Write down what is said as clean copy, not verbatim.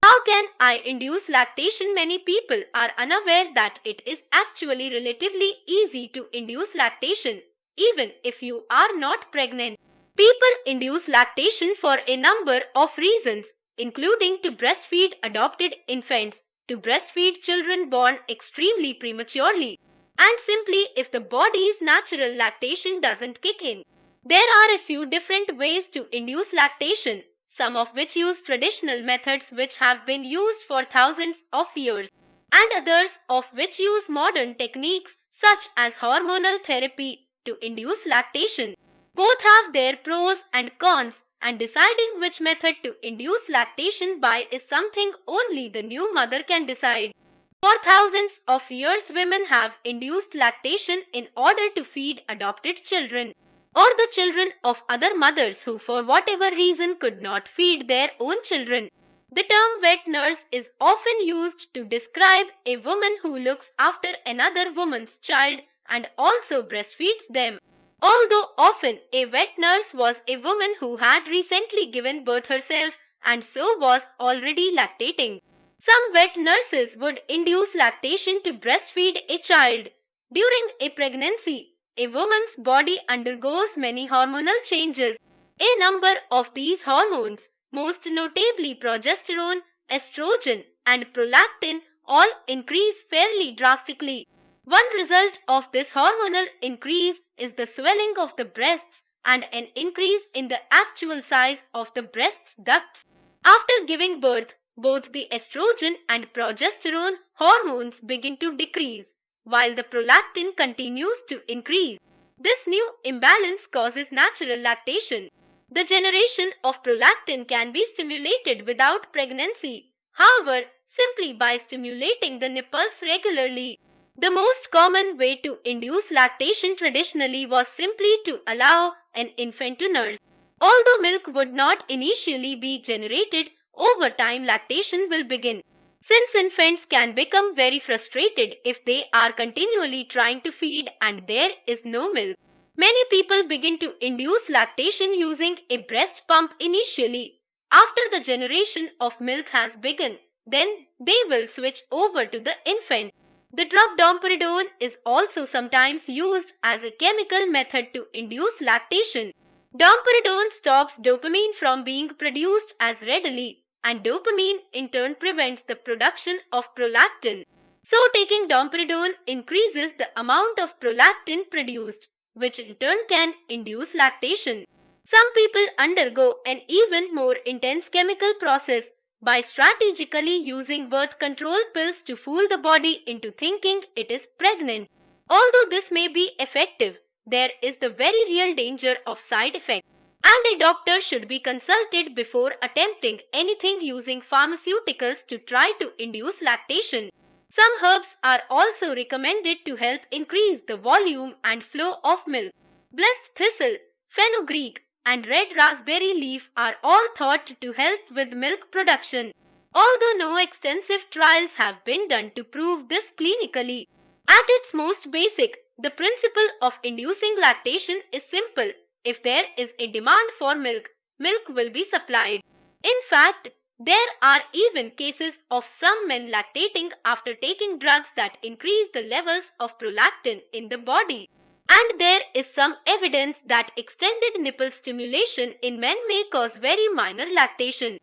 How can I induce lactation? Many people are unaware that it is actually relatively easy to induce lactation, even if you are not pregnant. People induce lactation for a number of reasons, including to breastfeed adopted infants, to breastfeed children born extremely prematurely, and simply if the body's natural lactation doesn't kick in. There are a few different ways to induce lactation, some of which use traditional methods which have been used for thousands of years, and others of which use modern techniques such as hormonal therapy to induce lactation. Both have their pros and cons, and deciding which method to induce lactation by is something only the new mother can decide. For thousands of years, women have induced lactation in order to feed adopted children or the children of other mothers who for whatever reason could not feed their own children. The term wet nurse is often used to describe a woman who looks after another woman's child and also breastfeeds them. Although often a wet nurse was a woman who had recently given birth herself and so was already lactating. Some wet nurses would induce lactation to breastfeed a child. During a pregnancy, a woman's body undergoes many hormonal changes. A number of these hormones, most notably progesterone, estrogen, and prolactin, all increase fairly drastically. One result of this hormonal increase is the swelling of the breasts and an increase in the actual size of the breast's ducts. After giving birth, both the estrogen and progesterone hormones begin to decrease, while the prolactin continues to increase. This new imbalance causes natural lactation. The generation of prolactin can be stimulated without pregnancy, however, simply by stimulating the nipples regularly. The most common way to induce lactation traditionally was simply to allow an infant to nurse. Although milk would not initially be generated, over time lactation will begin. Since infants can become very frustrated if they are continually trying to feed and there is no milk, many people begin to induce lactation using a breast pump initially. After the generation of milk has begun, then they will switch over to the infant. The drug domperidone is also sometimes used as a chemical method to induce lactation. Domperidone stops dopamine from being produced as readily, and dopamine in turn prevents the production of prolactin. So taking domperidone increases the amount of prolactin produced, which in turn can induce lactation. Some people undergo an even more intense chemical process by strategically using birth control pills to fool the body into thinking it is pregnant. Although this may be effective, there is the very real danger of side effects, and a doctor should be consulted before attempting anything using pharmaceuticals to try to induce lactation. Some herbs are also recommended to help increase the volume and flow of milk. Blessed thistle, fenugreek, and red raspberry leaf are all thought to help with milk production, although no extensive trials have been done to prove this clinically. At its most basic, the principle of inducing lactation is simple. If there is a demand for milk, milk will be supplied. In fact, there are even cases of some men lactating after taking drugs that increase the levels of prolactin in the body. And there is some evidence that extended nipple stimulation in men may cause very minor lactation.